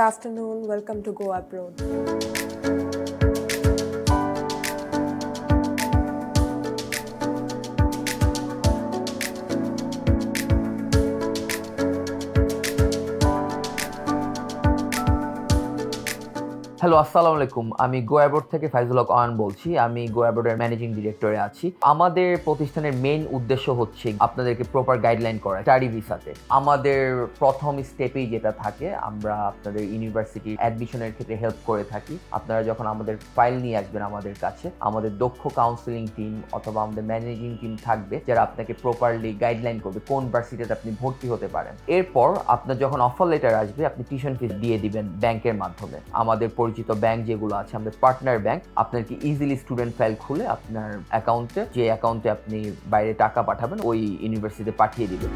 afternoon. Welcome to Go Abroad. Hello, আসসালামু আলাইকুম। আমি গো অ্যাব্রড থেকে ফাইজুল হক অয়ন বলছি। আমি গো অ্যাব্রডের ম্যানেজিং ডিরেক্টরে আছি। আমাদের প্রতিষ্ঠানের মেইন উদ্দেশ্য হচ্ছে আপনাদেরকে প্রপার গাইডলাইন করা স্টাডি ভিসাতে। আমাদের প্রথম স্টেপেই যেটা থাকে, আমরা আপনাদের ইউনিভার্সিটি অ্যাডমিশনের ক্ষেত্রে হেল্প করে থাকি। আপনারা যখন আমাদের ফাইল নিয়ে আসবেন আমাদের কাছে, আমাদের দক্ষ কাউন্সিলিং টিম অথবা আমাদের ম্যানেজিং টিম থাকবে যারা আপনাকে প্রপারলি গাইডলাইন করবে কোন ভার্সিটিতে আপনি ভর্তি হতে পারেন। এরপর আপনার যখন অফার লেটার আসবে, আপনি টিউশন ফিস দিয়ে দিবেন ব্যাংকের মাধ্যমে। আমাদের ব্যাংক যেগুলো আছে, আমাদের পার্টনার ব্যাংক, আপনাকে ইজিলি স্টুডেন্ট ফাইল খুলে আপনার অ্যাকাউন্টে, যে অ্যাকাউন্টে আপনি বাইরে টাকা পাঠাবেন, ওই ইউনিভার্সিটিতে পাঠিয়ে দিবেন।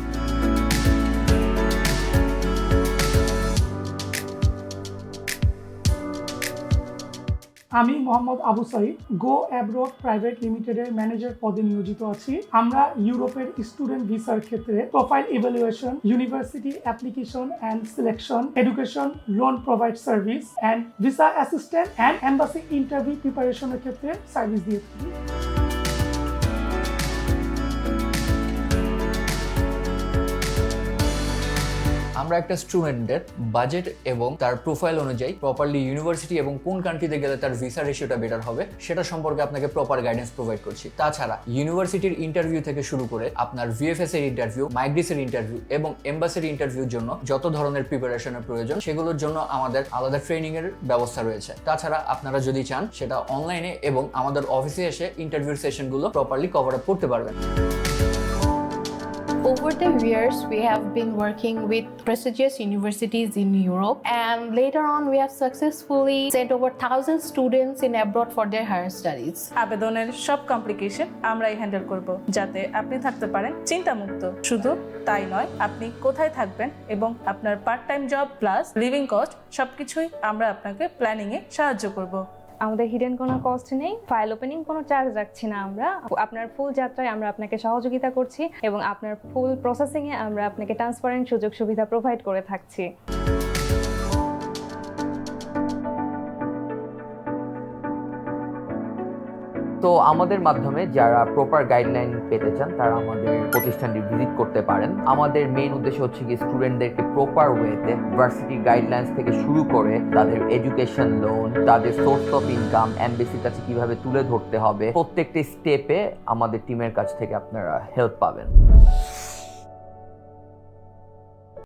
আমি Mohammad Abu Saeed, go abroad private লিমিটেডের ম্যানেজার পদে নিয়োজিত আছি। আমরা ইউরোপের স্টুডেন্ট ভিসার ক্ষেত্রে profile evaluation, university application and selection, education loan provide service and visa assistant and embassy interview প্রিপারেশনের ক্ষেত্রে সার্ভিস দিয়ে থাকি। আমরা একটা স্টুডেন্টের বাজেট এবং তার প্রোফাইল অনুযায়ী প্রপারলি ইউনিভার্সিটি এবং কোন কান্ট্রিতে গেলে তার ভিসা রেশিওটা বেটার হবে সেটা সম্পর্কে আপনাকে প্রপার গাইডেন্স প্রোভাইড করছি। তাছাড়া ইউনিভার্সিটির ইন্টারভিউ থেকে শুরু করে আপনার ভিএফএস এর ইন্টারভিউ, মাইগ্রিসের ইন্টারভিউ এবং এম্বাসির ইন্টারভিউর জন্য যত ধরনের প্রিপারেশনের প্রয়োজন সেগুলোর জন্য আমাদের আলাদা ট্রেনিং এর ব্যবস্থা রয়েছে। তাছাড়া আপনারা যদি চান সেটা অনলাইনে এবং আমাদের অফিসে এসে ইন্টারভিউর সেশনগুলো প্রপারলি কভার আপ করতে পারবেন। Over the years, we have been working with prestigious universities in Europe, and later on, we have successfully sent over 1,000 students in abroad for their higher studies. আবেদনের সব কমপ্লিকেশন আমরাই handle করব, যাতে আপনি থাকতে পারেন চিন্তামুক্ত। শুধু তাই নয়, আপনি কোথায় থাকবেন এবং আপনার part time job plus living cost সবকিছুই আমরা আপনাকে প্ল্যানিংয়ে সাহায্য করব। আমাদের হিডেন কোনো কস্ট নেই, ফাইল ওপেনিং কোনো চার্জ রাখছি না আমরা। আপনার ফুল যাত্রায় আমরা আপনাকে সহযোগিতা করছি এবং আপনার ফুল প্রসেসিংয়ে আমরা আপনাকে ট্রান্সপারেন্ট সুযোগ সুবিধা প্রোভাইড করে থাকছি। তো আমাদের মাধ্যমে যারা প্রপার গাইডলাইন পেতে চান তারা আমাদের প্রতিষ্ঠানটি ভিজিট করতে পারেন। আমাদের মেইন উদ্দেশ্য হচ্ছে কি স্টুডেন্টদেরকে প্রপার ওয়েতে ভার্সিটি গাইডলাইন্স থেকে শুরু করে তাদের এডুকেশন লোন, তাদের সোর্স অফ ইনকাম, এমবেসির কাছে কিভাবে তুলে ধরতে হবে, প্রত্যেকটি স্টেপে আমাদের টিমের কাছ থেকে আপনারা হেল্প পাবেন।